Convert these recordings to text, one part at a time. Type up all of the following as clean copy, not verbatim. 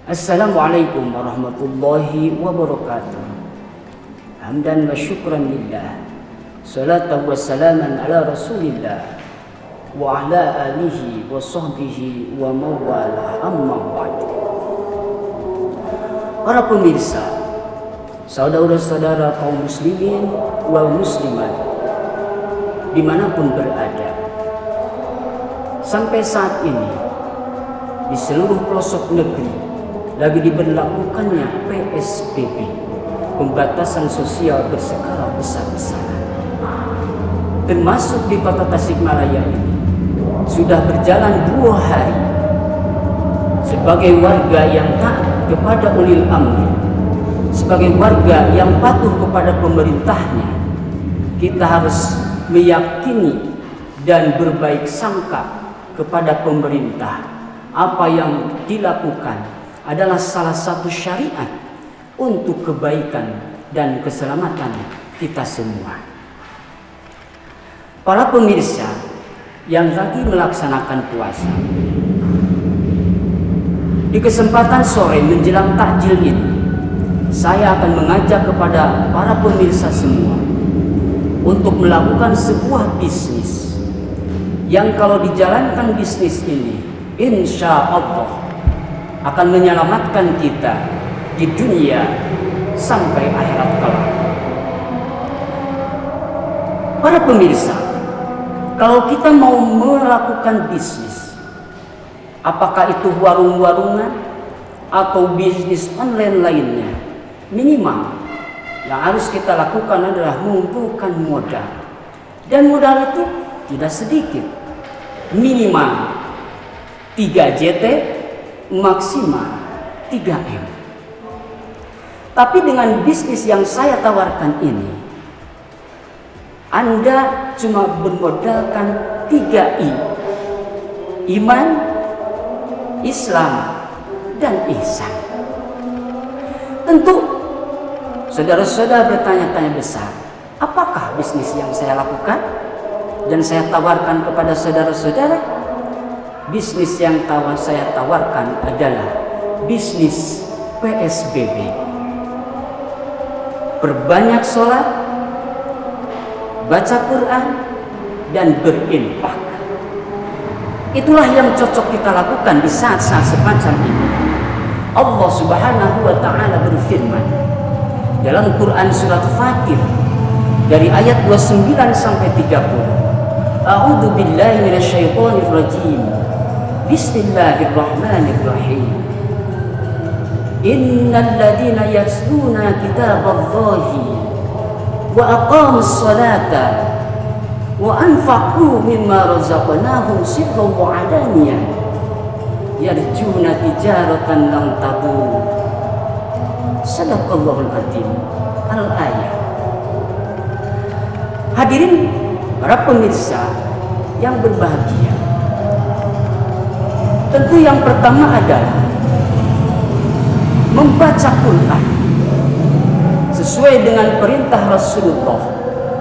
Assalamualaikum warahmatullahi wabarakatuh. Hamdan wa syukran lillah, salatan wa salaman ala rasulillah wa ala alihi wa sahbihi wa mawalah, amma ba'du. Para pemirsa, saudara-saudara kaum muslimin wal muslimat dimanapun berada, sampai saat ini di seluruh pelosok negeri lagi diberlakukannya PSBB, pembatasan sosial berskala besar-besaran. Termasuk di kota Tasikmalaya ini sudah berjalan 2 hari. Sebagai warga yang taat kepada ulil amri, sebagai warga yang patuh kepada pemerintahnya, kita harus meyakini dan berbaik sangka kepada pemerintah. Apa yang dilakukan adalah salah satu syariat untuk kebaikan dan keselamatan kita semua. Para pemirsa yang lagi melaksanakan puasa, di kesempatan sore menjelang takjil ini, saya akan mengajak kepada para pemirsa semua untuk melakukan sebuah bisnis yang kalau dijalankan bisnis ini, insya Allah akan menyelamatkan kita di dunia sampai akhirat kelak. Para pemirsa, kalau kita mau melakukan bisnis, apakah itu warung-warungan atau bisnis online lainnya, minimal yang harus kita lakukan adalah mengumpulkan modal. Dan modal itu tidak sedikit, minimal 3 JT, maksimal 3M. Tapi dengan bisnis yang saya tawarkan ini, Anda cuma bermodalkan 3I: iman, Islam, dan ihsan. Tentu saudara-saudara bertanya-tanya besar, apakah bisnis yang saya lakukan dan saya tawarkan kepada saudara-saudara? Bisnis yang saya tawarkan adalah bisnis PSBB. Perbanyak sholat, baca Quran, dan berinfak. Itulah yang cocok kita lakukan di saat-saat semacam ini. Allah Subhanahu wa ta'ala berfirman dalam Quran surat Fatir dari ayat 29 sampai 30. A'udzu billahi minasyaitonir rajim. Bismillahirrahmanirrahim. Innal ladzina yatluna kitaballahi wa aqamus salata wa anfaqu mimma razaqnahum sirran wa alaniyah yarjuna tijaratan lan tabur. Shadaqallahul adzim. Al-ayat. Hadirin para pemirsa yang berbahagia, tentu yang pertama adalah membaca Quran sesuai dengan perintah Rasulullah.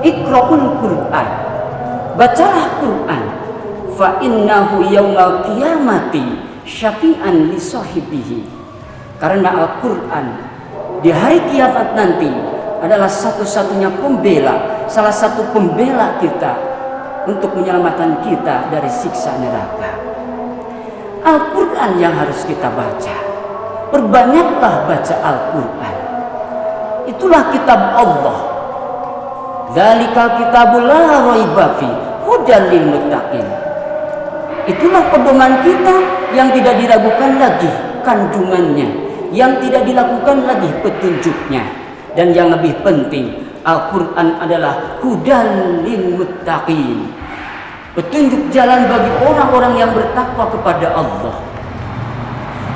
Iqra'ul Quran, bacalah Quran, fa innahu yaumal qiyamati syafi'an li sahibihi. Karena Al-Quran di hari kiamat nanti adalah satu-satunya pembela, salah satu pembela kita untuk menyelamatkan kita dari siksa neraka. Al-Quran yang harus kita baca. Perbanyaklah baca Al-Quran. Itulah kitab Allah. Dzalika kitabul la raiba fi hudal lil muttaqin. Itulah pedoman kita yang tidak diragukan lagi kandungannya, yang tidak dilakukan lagi petunjuknya. Dan yang lebih penting, Al-Quran adalah hudal lil muttaqin, petunjuk jalan bagi orang-orang yang bertakwa kepada Allah.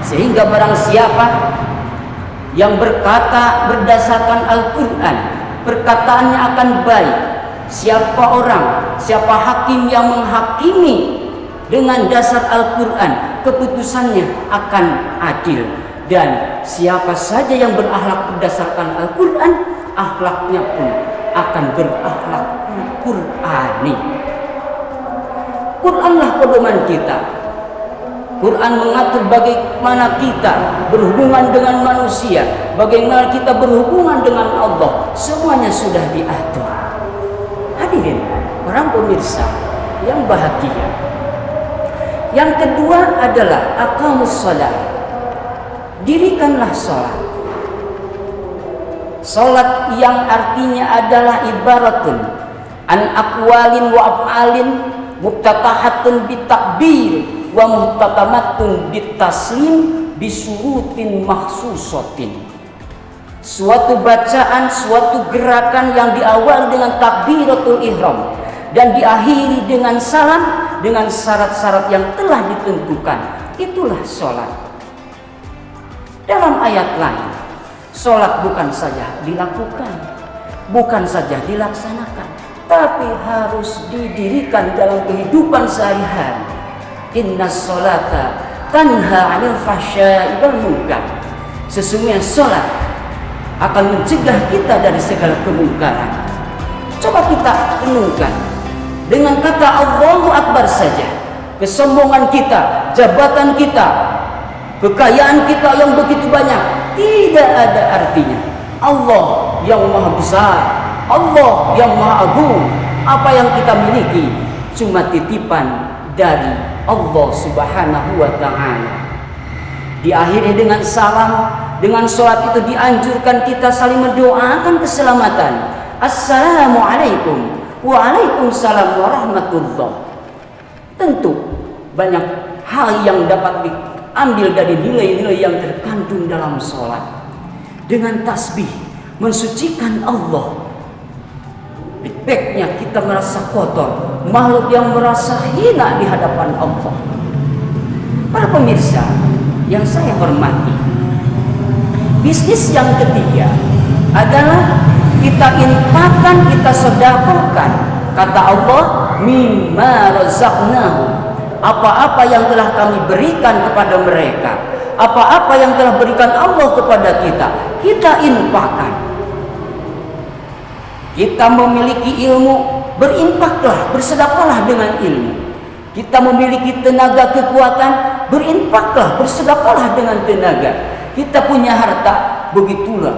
Sehingga barang siapa yang berkata berdasarkan Al-Quran, perkataannya akan baik. Siapa orang, siapa hakim yang menghakimi dengan dasar Al-Quran, keputusannya akan adil. Dan siapa saja yang berakhlak berdasarkan Al-Quran, akhlaknya pun akan berakhlak Qur'ani. Quranlah pedoman kita. Quran mengatur bagaimana kita berhubungan dengan manusia, bagaimana kita berhubungan dengan Allah. Semuanya sudah diatur. Hadirin, para pemirsa yang bahagia. Yang kedua adalah aqamus shalah. Dirikanlah salat. Salat yang artinya adalah ibaratun an aqwalin wa af'alin muftatahatun bitakbir wa muhtatamatun bitaslim bisurutin makhsusatin. Suatu bacaan, suatu gerakan yang diawali dengan takbiratul ihram dan diakhiri dengan salam dengan syarat-syarat yang telah ditentukan. Itulah salat. Dalam ayat lain, salat bukan saja dilakukan, bukan saja dilaksanakan, tapi harus didirikan dalam kehidupan sehari-hari. Innas sholata tanha 'anil fahsya'i wal munkar. Sesungguhnya salat akan mencegah kita dari segala kemungkaran. Coba kita renungkan. Dengan kata Allahu Akbar saja, kesombongan kita, jabatan kita, kekayaan kita yang begitu banyak tidak ada artinya. Allah yang maha besar, Allah yang maha agung, apa yang kita miliki cuma titipan dari Allah Subhanahu wa ta'ala. Diakhiri dengan salam. Dengan sholat itu dianjurkan kita saling mendoakan keselamatan. Assalamualaikum, waalaikumsalam warahmatullah. Tentu banyak hal yang dapat diambil dari nilai-nilai yang terkandung dalam sholat. Dengan tasbih mensucikan Allah. Feedbacknya kita merasa kotor, makhluk yang merasa hina di hadapan Allah. Para pemirsa yang saya hormati, bisnis yang ketiga adalah kita infakkan, kita sedekahkan. Kata Allah, mimma razaqnahum, apa-apa yang telah kami berikan kepada mereka, apa-apa yang telah berikan Allah kepada kita infakkan. Kita memiliki ilmu, berinfaklah, bersedekahlah dengan ilmu. Kita memiliki tenaga, kekuatan, berinfaklah, bersedekahlah dengan tenaga. Kita punya harta, begitulah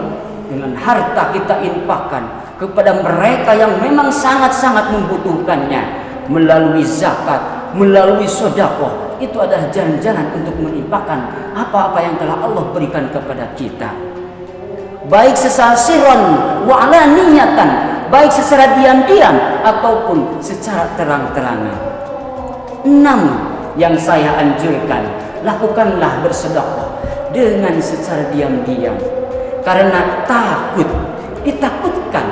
dengan harta kita infakkan kepada mereka yang memang sangat-sangat membutuhkannya melalui zakat, melalui sedekah. Itu adalah jalan-jalan untuk menginfakkan apa-apa yang telah Allah berikan kepada kita. Baik secara sirran wa alaniyatan, baik secara diam-diam ataupun secara terang-terangan. 6 yang saya anjurkan, lakukanlah bersedekah dengan secara diam-diam, karena takut, ditakutkan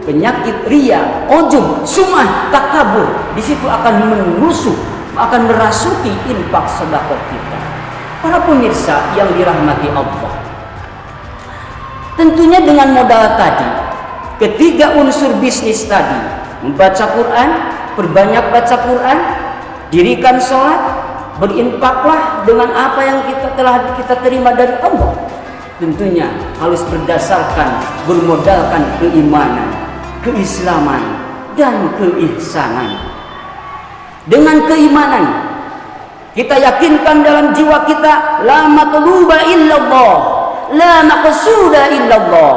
penyakit riya, ujub, sum'ah, takabur di situ akan menusuk, akan merasuki infak sedekah kita. Para pemirsa yang dirahmati Allah, tentunya dengan modal tadi, ketiga unsur bisnis tadi, membaca Quran, perbanyak baca Quran, dirikan sholat, berinfaklah dengan apa yang kita terima dari Allah. Tentunya harus berdasarkan, bermodalkan keimanan, keislaman, dan keihsanan. Dengan keimanan, kita yakinkan dalam jiwa kita, la matluba illallah, la maqsuda illallah.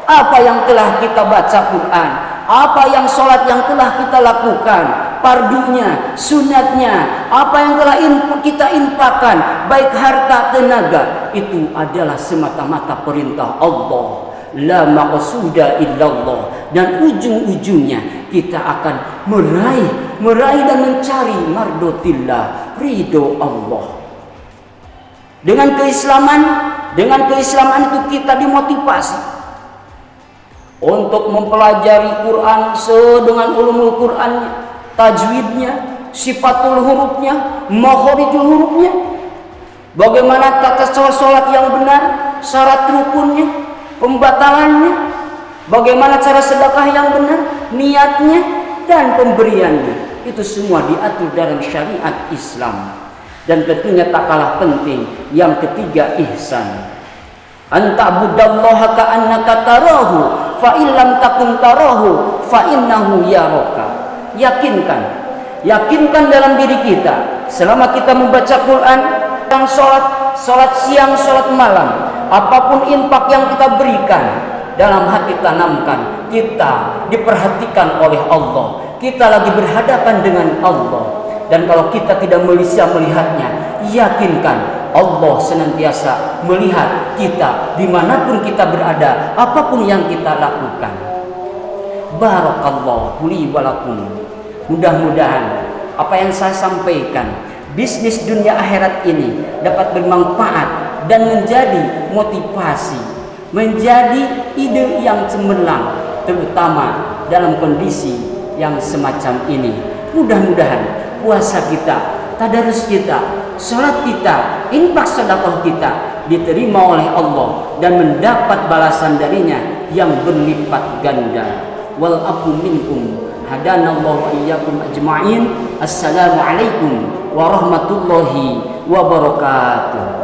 Apa yang telah kita baca Quran, apa yang sholat yang telah kita lakukan, fardunya, sunatnya, apa yang telah kita infakkan, baik harta, tenaga, itu adalah semata-mata perintah Allah, la maqsuda illallah. Dan ujung-ujungnya kita akan meraih dan mencari mardotillah, ridho Allah. Dengan keislaman itu kita dimotivasi untuk mempelajari Quran dengan ulumul Qurannya, tajwidnya, sifatul hurufnya, makharijul hurufnya, bagaimana tata cara sholat yang benar, syarat rukunnya, pembatalannya, bagaimana cara sedekah yang benar, niatnya, dan pemberiannya. Itu semua diatur dalam syariat Islam. Dan tentunya tak kalah penting yang ketiga, ihsan. Anta'budallaha ka'annaka tarahu fa illam takun tarahu fa innahu yaraka. Yakinkan dalam diri kita selama kita membaca Quran, sholat siang, sholat malam, apapun infak yang kita berikan, dalam hati tanamkan kita diperhatikan oleh Allah, kita lagi berhadapan dengan Allah. Dan kalau kita tidak bisa melihatnya, yakinkan Allah senantiasa melihat kita dimanapun kita berada, apapun yang kita lakukan. Barakallahu li wa lakum. Mudah-mudahan apa yang saya sampaikan, bisnis dunia akhirat ini dapat bermanfaat dan menjadi motivasi, menjadi ide yang cemerlang, terutama dalam kondisi yang semacam ini. Mudah-mudahan puasa kita, tadarus kita, sholat kita, infak sedekah kita diterima oleh Allah dan mendapat balasan darinya yang berlipat ganda. Wal afu minkum, hadanallahu wa iyyakum ajma'in. Assalamualaikum warahmatullahi wabarakatuh.